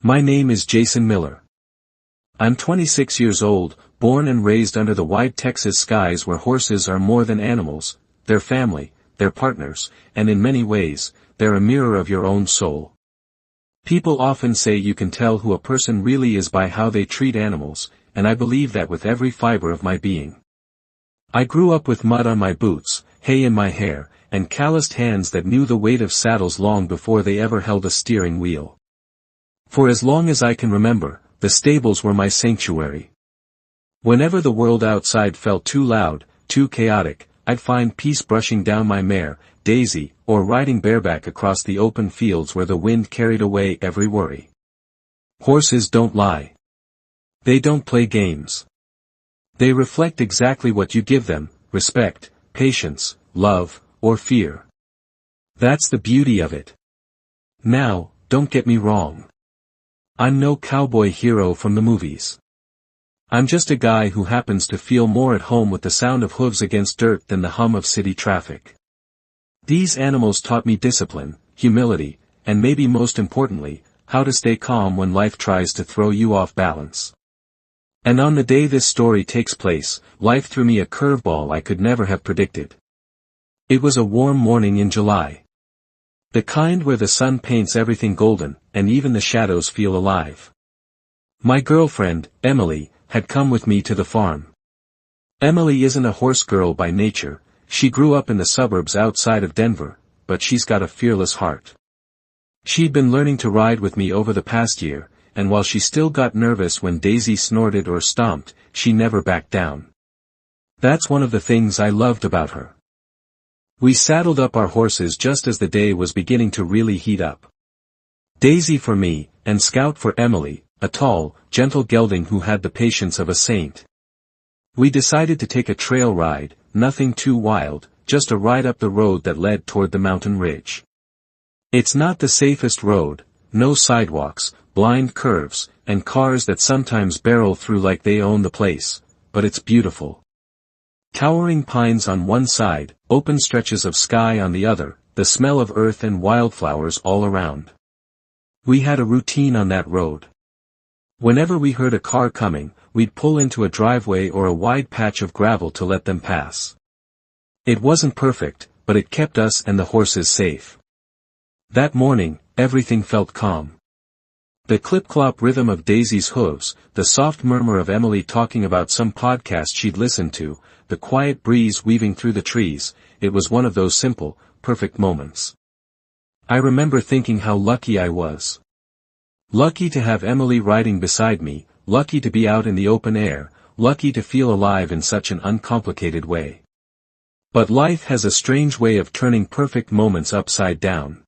My name is Jason Miller. I'm 26 years old, born and raised under the wide Texas skies where horses are more than animals, they're family, they're partners, and in many ways, they're a mirror of your own soul. People often say you can tell who a person really is by how they treat animals, and I believe that with every fiber of my being. I grew up with mud on my boots, hay in my hair, and calloused hands that knew the weight of saddles long before they ever held a steering wheel. For as long as I can remember, the stables were my sanctuary. Whenever the world outside felt too loud, too chaotic, I'd find peace brushing down my mare, Daisy, or riding bareback across the open fields where the wind carried away every worry. Horses don't lie. They don't play games. They reflect exactly what you give them: respect, patience, love, or fear. That's the beauty of it. Now, don't get me wrong. I'm no cowboy hero from the movies. I'm just a guy who happens to feel more at home with the sound of hooves against dirt than the hum of city traffic. These animals taught me discipline, humility, and maybe most importantly, how to stay calm when life tries to throw you off balance. And on the day this story takes place, life threw me a curveball I could never have predicted. It was a warm morning in July. The kind where the sun paints everything golden, and even the shadows feel alive. My girlfriend, Emily, had come with me to the farm. Emily isn't a horse girl by nature, she grew up in the suburbs outside of Denver, but she's got a fearless heart. She'd been learning to ride with me over the past year, and while she still got nervous when Daisy snorted or stomped, she never backed down. That's one of the things I loved about her. We saddled up our horses just as the day was beginning to really heat up. Daisy for me, and Scout for Emily, a tall, gentle gelding who had the patience of a saint. We decided to take a trail ride, nothing too wild, just a ride up the road that led toward the mountain ridge. It's not the safest road, no sidewalks, blind curves, and cars that sometimes barrel through like they own the place, but it's beautiful. Towering pines on one side, open stretches of sky on the other, the smell of earth and wildflowers all around. We had a routine on that road. Whenever we heard a car coming, we'd pull into a driveway or a wide patch of gravel to let them pass. It wasn't perfect, but it kept us and the horses safe. That morning, everything felt calm. The clip-clop rhythm of Daisy's hooves, the soft murmur of Emily talking about some podcast she'd listened to, the quiet breeze weaving through the trees, it was one of those simple, perfect moments. I remember thinking how lucky I was. Lucky to have Emily riding beside me, lucky to be out in the open air, lucky to feel alive in such an uncomplicated way. But life has a strange way of turning perfect moments upside down.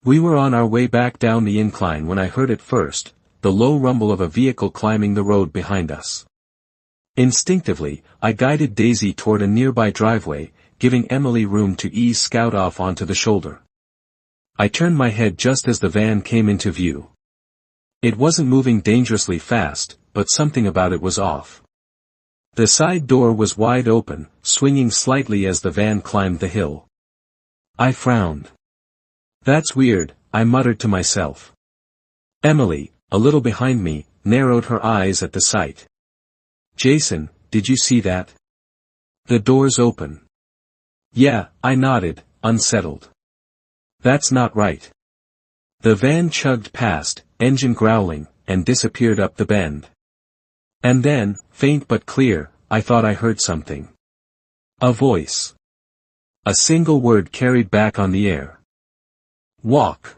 We were on our way back down the incline when I heard it first, the low rumble of a vehicle climbing the road behind us. Instinctively, I guided Daisy toward a nearby driveway, giving Emily room to ease Scout off onto the shoulder. I turned my head just as the van came into view. It wasn't moving dangerously fast, but something about it was off. The side door was wide open, swinging slightly as the van climbed the hill. I frowned. That's weird, I muttered to myself. Emily, a little behind me, narrowed her eyes at the sight. Jason, did you see that? The door's open. Yeah, I nodded, unsettled. That's not right. The van chugged past, engine growling, and disappeared up the bend. And then, faint but clear, I thought I heard something. A voice. A single word carried back on the air. Walk.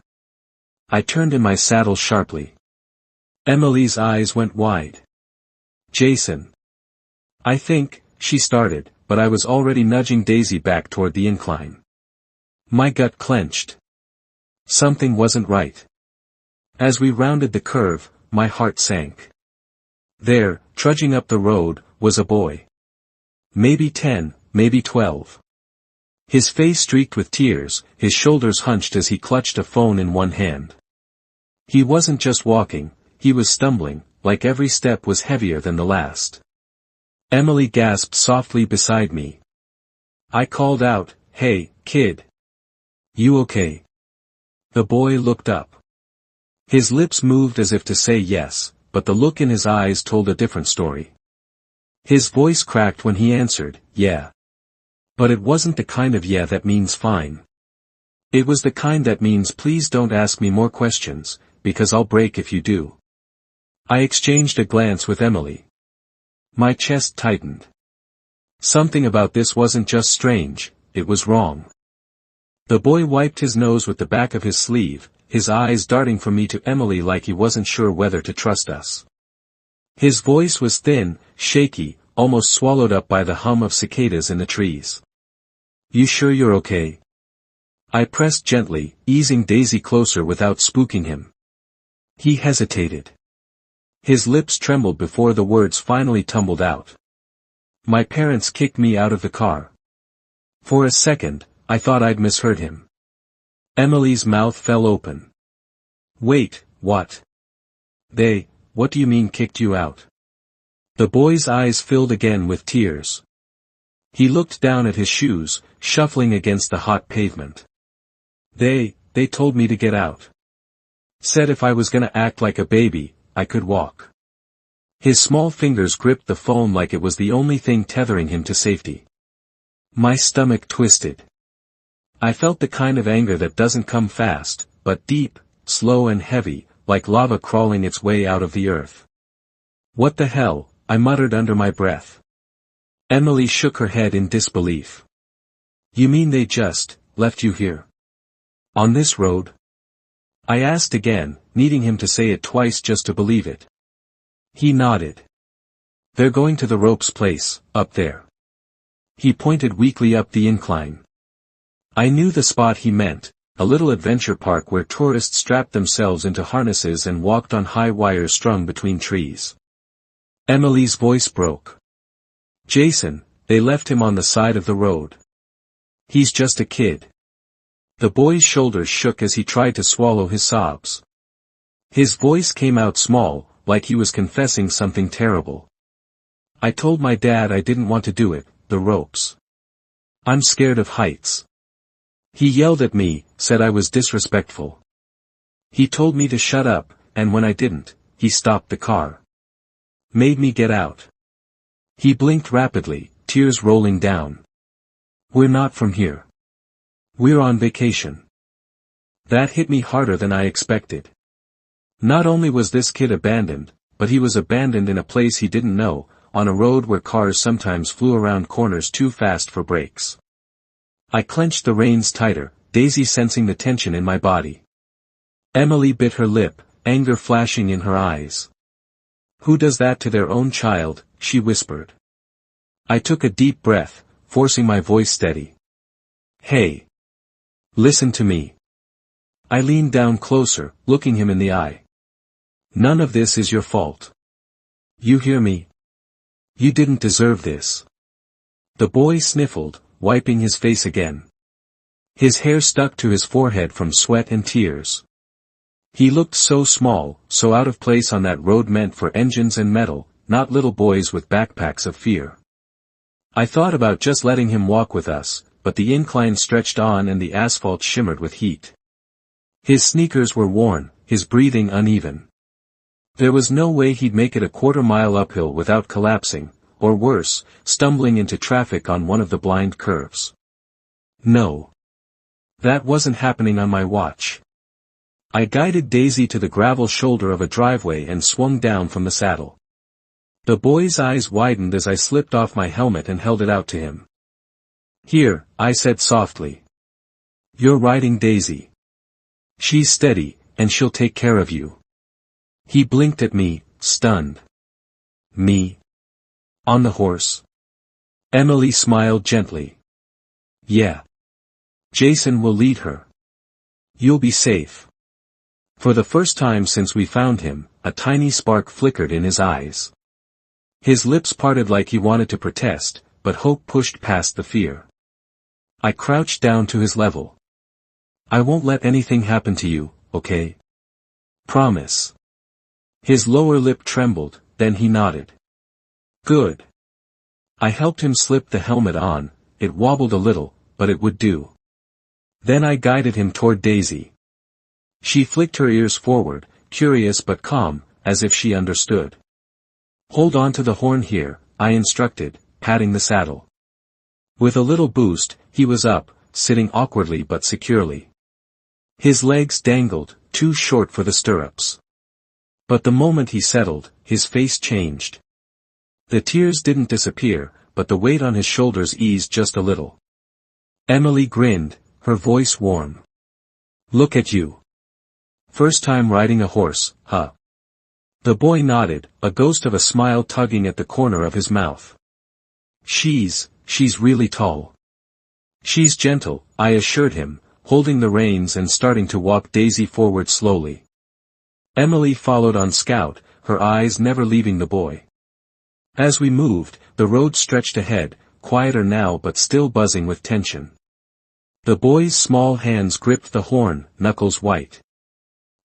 I turned in my saddle sharply. Emily's eyes went wide. Jason. I think, she started, but I was already nudging Daisy back toward the incline. My gut clenched. Something wasn't right. As we rounded the curve, my heart sank. There, trudging up the road, was a boy. Maybe 10, maybe 12. His face streaked with tears, his shoulders hunched as he clutched a phone in one hand. He wasn't just walking, he was stumbling, like every step was heavier than the last. Emily gasped softly beside me. I called out, "Hey, kid. You okay?" The boy looked up. His lips moved as if to say yes, but the look in his eyes told a different story. His voice cracked when he answered, yeah. But it wasn't the kind of yeah that means fine. It was the kind that means please don't ask me more questions, because I'll break if you do. I exchanged a glance with Emily. My chest tightened. Something about this wasn't just strange, it was wrong. The boy wiped his nose with the back of his sleeve, his eyes darting from me to Emily like he wasn't sure whether to trust us. His voice was thin, shaky, almost swallowed up by the hum of cicadas in the trees. You sure you're okay? I pressed gently, easing Daisy closer without spooking him. He hesitated. His lips trembled before the words finally tumbled out. My parents kicked me out of the car. For a second, I thought I'd misheard him. Emily's mouth fell open. Wait, what? What do you mean kicked you out? The boy's eyes filled again with tears. He looked down at his shoes, shuffling against the hot pavement. They told me to get out. Said if I was gonna act like a baby, I could walk. His small fingers gripped the phone like it was the only thing tethering him to safety. My stomach twisted. I felt the kind of anger that doesn't come fast, but deep, slow and heavy, like lava crawling its way out of the earth. What the hell, I muttered under my breath. Emily shook her head in disbelief. You mean they just left you here? On this road? I asked again, needing him to say it twice just to believe it. He nodded. They're going to the Ropes place, up there. He pointed weakly up the incline. I knew the spot he meant, a little adventure park where tourists strapped themselves into harnesses and walked on high wires strung between trees. Emily's voice broke. Jason, they left him on the side of the road. He's just a kid. The boy's shoulders shook as he tried to swallow his sobs. His voice came out small, like he was confessing something terrible. I told my dad I didn't want to do it, the ropes. I'm scared of heights. He yelled at me, said I was disrespectful. He told me to shut up, and when I didn't, he stopped the car. Made me get out. He blinked rapidly, tears rolling down. We're not from here. We're on vacation. That hit me harder than I expected. Not only was this kid abandoned, but he was abandoned in a place he didn't know, on a road where cars sometimes flew around corners too fast for brakes. I clenched the reins tighter, Daisy sensing the tension in my body. Emily bit her lip, anger flashing in her eyes. Who does that to their own child, she whispered. I took a deep breath, forcing my voice steady. Hey. Listen to me. I leaned down closer, looking him in the eye. None of this is your fault. You hear me? You didn't deserve this. The boy sniffled, wiping his face again. His hair stuck to his forehead from sweat and tears. He looked so small, so out of place on that road meant for engines and metal, not little boys with backpacks of fear. I thought about just letting him walk with us, but the incline stretched on and the asphalt shimmered with heat. His sneakers were worn, his breathing uneven. There was no way he'd make it a quarter-mile uphill without collapsing, or worse, stumbling into traffic on one of the blind curves. No. That wasn't happening on my watch. I guided Daisy to the gravel shoulder of a driveway and swung down from the saddle. The boy's eyes widened as I slipped off my helmet and held it out to him. Here, I said softly. You're riding Daisy. She's steady, and she'll take care of you. He blinked at me, stunned. Me? On the horse? Emily smiled gently. Yeah. Jason will lead her. You'll be safe. For the first time since we found him, a tiny spark flickered in his eyes. His lips parted like he wanted to protest, but hope pushed past the fear. I crouched down to his level. I won't let anything happen to you, okay? Promise. His lower lip trembled, then he nodded. Good. I helped him slip the helmet on, it wobbled a little, but it would do. Then I guided him toward Daisy. She flicked her ears forward, curious but calm, as if she understood. "Hold on to the horn here," I instructed, patting the saddle. With a little boost, he was up, sitting awkwardly but securely. His legs dangled, too short for the stirrups. But the moment he settled, his face changed. The tears didn't disappear, but the weight on his shoulders eased just a little. Emily grinned, her voice warm. "Look at you. First time riding a horse, huh?" The boy nodded, a ghost of a smile tugging at the corner of his mouth. She's really tall. She's gentle," I assured him, holding the reins and starting to walk Daisy forward slowly. Emily followed on scout, her eyes never leaving the boy. As we moved, the road stretched ahead, quieter now but still buzzing with tension. The boy's small hands gripped the horn, knuckles white.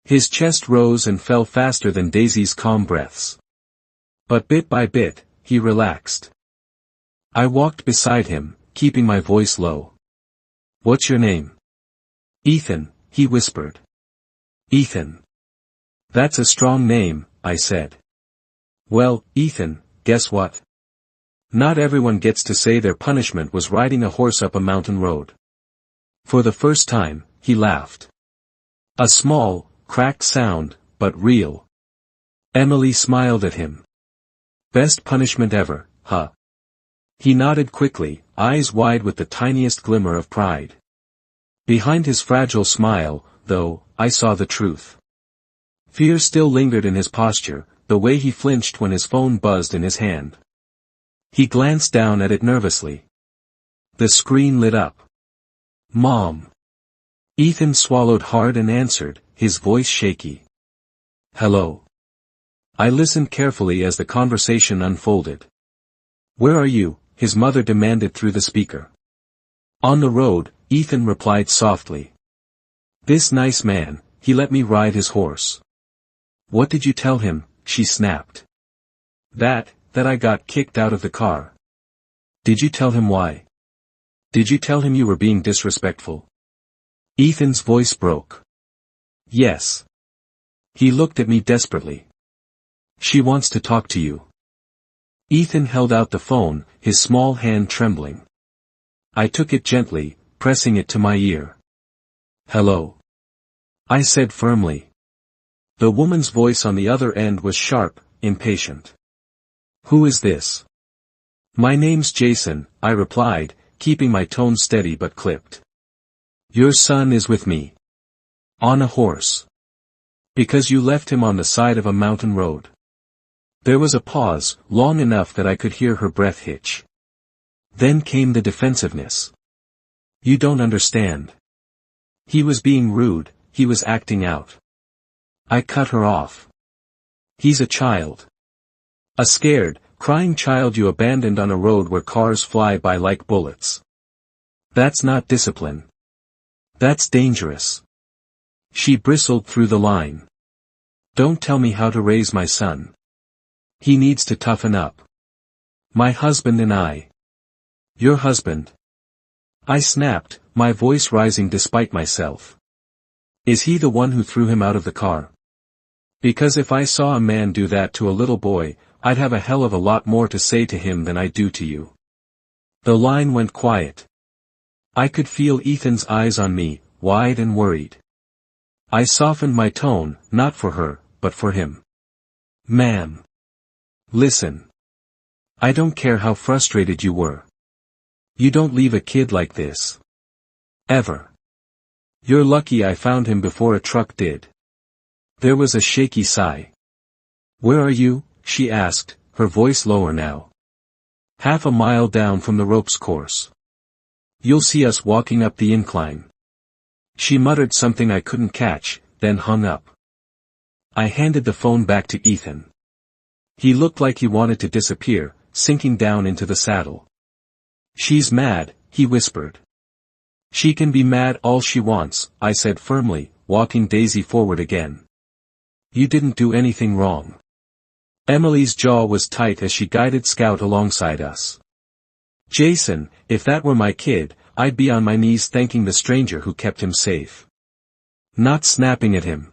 His chest rose and fell faster than Daisy's calm breaths. But bit by bit, he relaxed. I walked beside him, keeping my voice low. "What's your name?" "Ethan," he whispered. "Ethan. That's a strong name," I said. "Well, Ethan, guess what? Not everyone gets to say their punishment was riding a horse up a mountain road." For the first time, he laughed. A small, cracked sound, but real. Emily smiled at him. "Best punishment ever, huh?" He nodded quickly, eyes wide with the tiniest glimmer of pride. Behind his fragile smile, though, I saw the truth. Fear still lingered in his posture, the way he flinched when his phone buzzed in his hand. He glanced down at it nervously. The screen lit up. "Mom." Ethan swallowed hard and answered, his voice shaky. "Hello." I listened carefully as the conversation unfolded. "Where are you?" his mother demanded through the speaker. "On the road," Ethan replied softly. "This nice man, he let me ride his horse." "What did you tell him?" she snapped. That I got kicked out of the car." "Did you tell him why? Did you tell him you were being disrespectful?" Ethan's voice broke. "Yes." He looked at me desperately. "She wants to talk to you." Ethan held out the phone, his small hand trembling. I took it gently, pressing it to my ear. "Hello," I said firmly. The woman's voice on the other end was sharp, impatient. "Who is this?" "My name's Jason," I replied, keeping my tone steady but clipped. "Your son is with me. On a horse. Because you left him on the side of a mountain road." There was a pause, long enough that I could hear her breath hitch. Then came the defensiveness. "You don't understand. He was being rude, he was acting out." I cut her off. "He's a child. A scared, crying child you abandoned on a road where cars fly by like bullets. That's not discipline. That's dangerous." She bristled through the line. "Don't tell me how to raise my son. He needs to toughen up. My husband and I." "Your husband?" I snapped, my voice rising despite myself. "Is he the one who threw him out of the car? Because if I saw a man do that to a little boy, I'd have a hell of a lot more to say to him than I do to you." The line went quiet. I could feel Ethan's eyes on me, wide and worried. I softened my tone, not for her, but for him. "Ma'am. Listen. I don't care how frustrated you were. You don't leave a kid like this. Ever. You're lucky I found him before a truck did." There was a shaky sigh. "Where are you?" she asked, her voice lower now. "Half a mile down from the ropes course. You'll see us walking up the incline." She muttered something I couldn't catch, then hung up. I handed the phone back to Ethan. He looked like he wanted to disappear, sinking down into the saddle. "She's mad," he whispered. "She can be mad all she wants," I said firmly, walking Daisy forward again. "You didn't do anything wrong." Emily's jaw was tight as she guided Scout alongside us. "Jason, if that were my kid, I'd be on my knees thanking the stranger who kept him safe. Not snapping at him."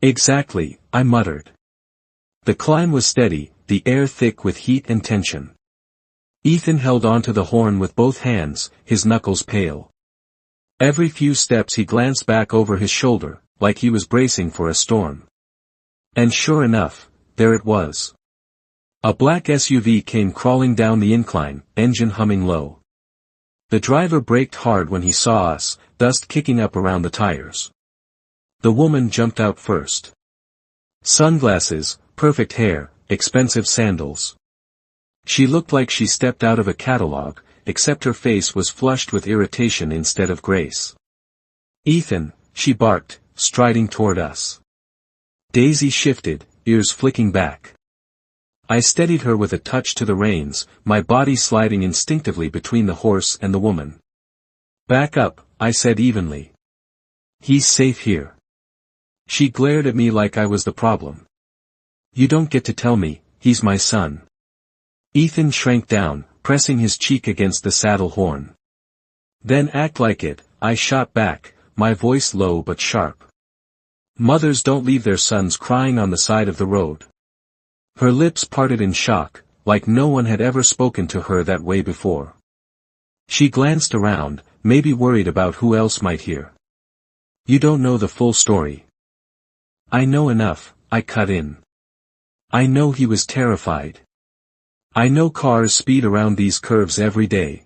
Exactly, I muttered. The climb was steady, the air thick with heat and tension. Ethan held onto the horn with both hands, his knuckles pale. Every few steps he glanced back over his shoulder, like he was bracing for a storm. And sure enough, there it was. A black SUV came crawling down the incline, engine humming low. The driver braked hard when he saw us, dust kicking up around the tires. The woman jumped out first. Sunglasses, perfect hair, expensive sandals. She looked like she stepped out of a catalog, except her face was flushed with irritation instead of grace. "Ethan," she barked, striding toward us. Daisy shifted, ears flicking back. I steadied her with a touch to the reins, my body sliding instinctively between the horse and the woman. "Back up," I said evenly. "He's safe here." She glared at me like I was the problem. "You don't get to tell me, he's my son." Ethan shrank down, pressing his cheek against the saddle horn. "Then act like it," I shot back, my voice low but sharp. "Mothers don't leave their sons crying on the side of the road." Her lips parted in shock, like no one had ever spoken to her that way before. She glanced around, maybe worried about who else might hear. "You don't know the full story." "I know enough," I cut in. "I know he was terrified. I know cars speed around these curves every day.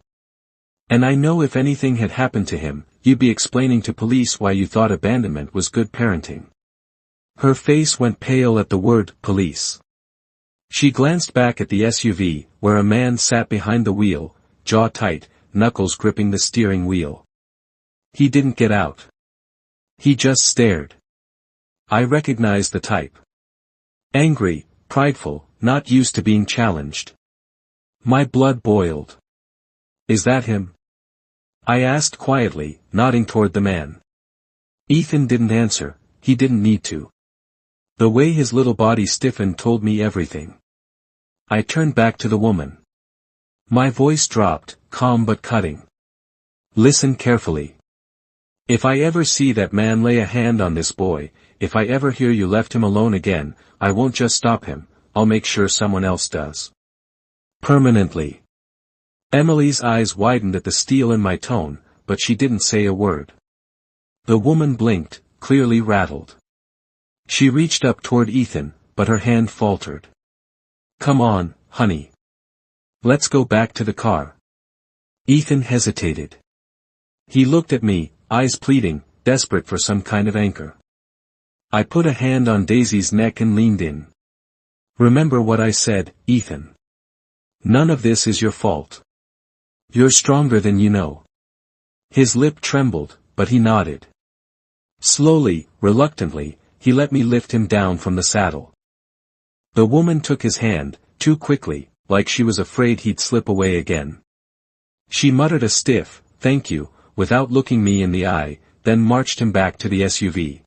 And I know if anything had happened to him, you'd be explaining to police why you thought abandonment was good parenting." Her face went pale at the word police. She glanced back at the SUV, where a man sat behind the wheel, jaw tight, knuckles gripping the steering wheel. He didn't get out. He just stared. I recognized the type. Angry, prideful, not used to being challenged. My blood boiled. "Is that him?" I asked quietly, nodding toward the man. Ethan didn't answer, he didn't need to. The way his little body stiffened told me everything. I turned back to the woman. My voice dropped, calm but cutting. "Listen carefully. If I ever see that man lay a hand on this boy, if I ever hear you left him alone again, I won't just stop him, I'll make sure someone else does. Permanently." Emily's eyes widened at the steel in my tone, but she didn't say a word. The woman blinked, clearly rattled. She reached up toward Ethan, but her hand faltered. "Come on, honey. Let's go back to the car." Ethan hesitated. He looked at me, eyes pleading, desperate for some kind of anchor. I put a hand on Daisy's neck and leaned in. "Remember what I said, Ethan. None of this is your fault. You're stronger than you know." His lip trembled, but he nodded. Slowly, reluctantly, he let me lift him down from the saddle. The woman took his hand, too quickly, like she was afraid he'd slip away again. She muttered a stiff, "Thank you," without looking me in the eye, then marched him back to the SUV.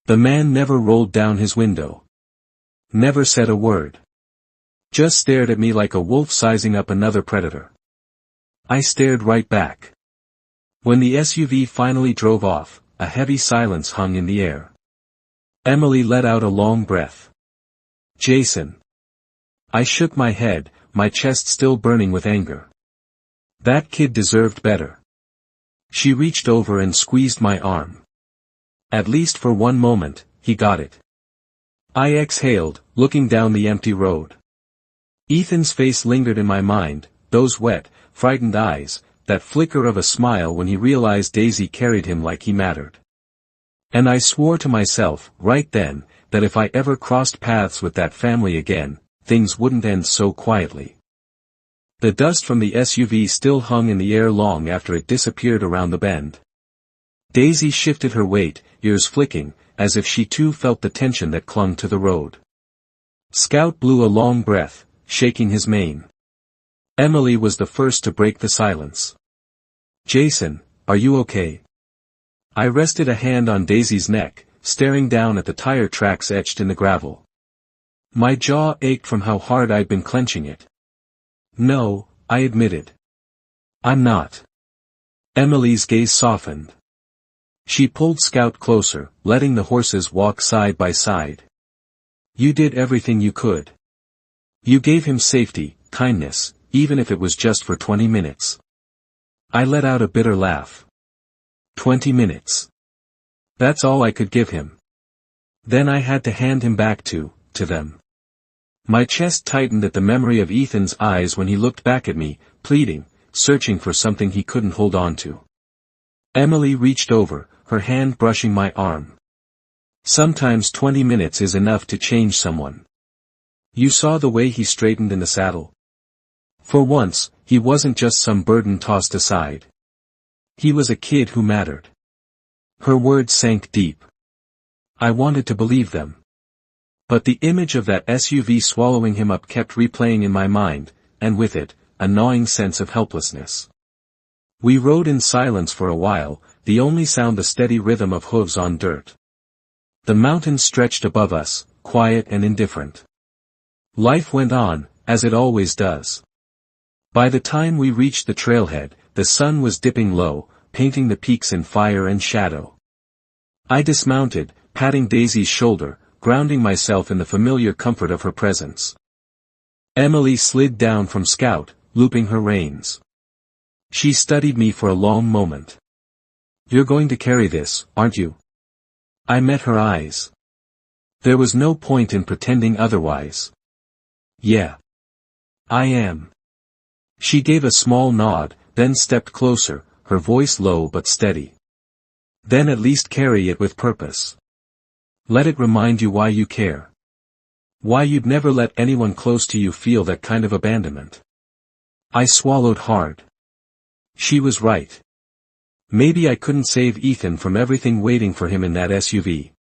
The man never rolled down his window. Never said a word. Just stared at me like a wolf sizing up another predator. I stared right back. When the SUV finally drove off, a heavy silence hung in the air. Emily let out a long breath. "Jason." I shook my head, my chest still burning with anger. That kid deserved better. She reached over and squeezed my arm. At least for one moment, he got it. I exhaled, looking down the empty road. Ethan's face lingered in my mind, those wet, frightened eyes, that flicker of a smile when he realized Daisy carried him like he mattered. And I swore to myself, right then, that if I ever crossed paths with that family again, things wouldn't end so quietly. The dust from the SUV still hung in the air long after it disappeared around the bend. Daisy shifted her weight, ears flicking, as if she too felt the tension that clung to the road. Scout blew a long breath, shaking his mane. Emily was the first to break the silence. "Jason, are you okay?" I rested a hand on Daisy's neck, staring down at the tire tracks etched in the gravel. My jaw ached from how hard I'd been clenching it. "No," I admitted. "I'm not." Emily's gaze softened. She pulled Scout closer, letting the horses walk side by side. You did everything you could. You gave him safety, kindness, even if it was just for 20 minutes. I let out a bitter laugh. 20 minutes. That's all I could give him. Then I had to hand him back to them. My chest tightened at the memory of Ethan's eyes when he looked back at me, pleading, searching for something he couldn't hold on to. Emily reached over, her hand brushing my arm. Sometimes 20 minutes is enough to change someone. You saw the way he straightened in the saddle. For once, he wasn't just some burden tossed aside. He was a kid who mattered. Her words sank deep. I wanted to believe them. But the image of that SUV swallowing him up kept replaying in my mind, and with it, a gnawing sense of helplessness. We rode in silence for a while, the only sound the steady rhythm of hooves on dirt. The mountains stretched above us, quiet and indifferent. Life went on, as it always does. By the time we reached the trailhead, the sun was dipping low, painting the peaks in fire and shadow. I dismounted, patting Daisy's shoulder, grounding myself in the familiar comfort of her presence. Emily slid down from Scout, looping her reins. She studied me for a long moment. You're going to carry this, aren't you? I met her eyes. There was no point in pretending otherwise. Yeah. I am. She gave a small nod, then stepped closer, her voice low but steady. Then at least carry it with purpose. Let it remind you why you care. Why you'd never let anyone close to you feel that kind of abandonment. I swallowed hard. She was right. Maybe I couldn't save Ethan from everything waiting for him in that SUV.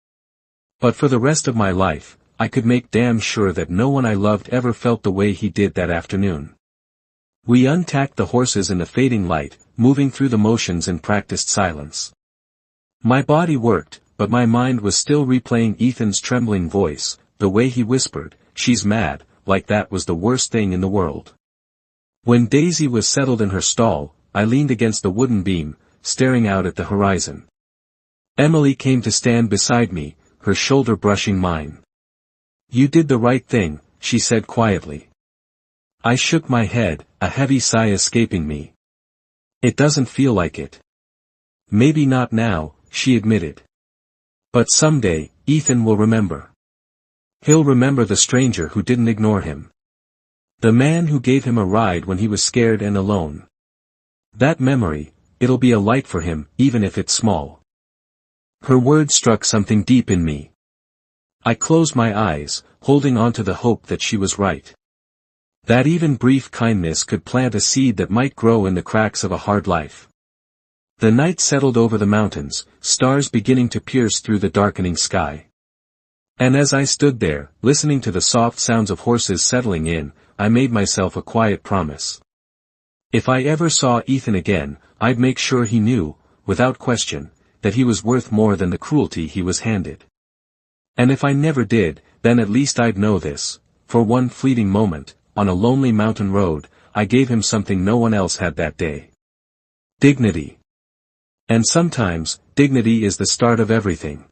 But for the rest of my life, I could make damn sure that no one I loved ever felt the way he did that afternoon. We untacked the horses in the fading light, moving through the motions in practiced silence. My body worked, but my mind was still replaying Ethan's trembling voice, the way he whispered, "She's mad," like that was the worst thing in the world. When Daisy was settled in her stall, I leaned against the wooden beam, staring out at the horizon. Emily came to stand beside me, her shoulder brushing mine. "You did the right thing," she said quietly. I shook my head, a heavy sigh escaping me. "It doesn't feel like it." "Maybe not now," she admitted. "But someday, Ethan will remember. He'll remember the stranger who didn't ignore him. The man who gave him a ride when he was scared and alone. That memory, it'll be a light for him, even if it's small." Her words struck something deep in me. I closed my eyes, holding on to the hope that she was right. That even brief kindness could plant a seed that might grow in the cracks of a hard life. The night settled over the mountains, stars beginning to pierce through the darkening sky. And as I stood there, listening to the soft sounds of horses settling in, I made myself a quiet promise. If I ever saw Ethan again, I'd make sure he knew, without question, that he was worth more than the cruelty he was handed. And if I never did, then at least I'd know this: for one fleeting moment, on a lonely mountain road, I gave him something no one else had that day. Dignity. And sometimes, dignity is the start of everything.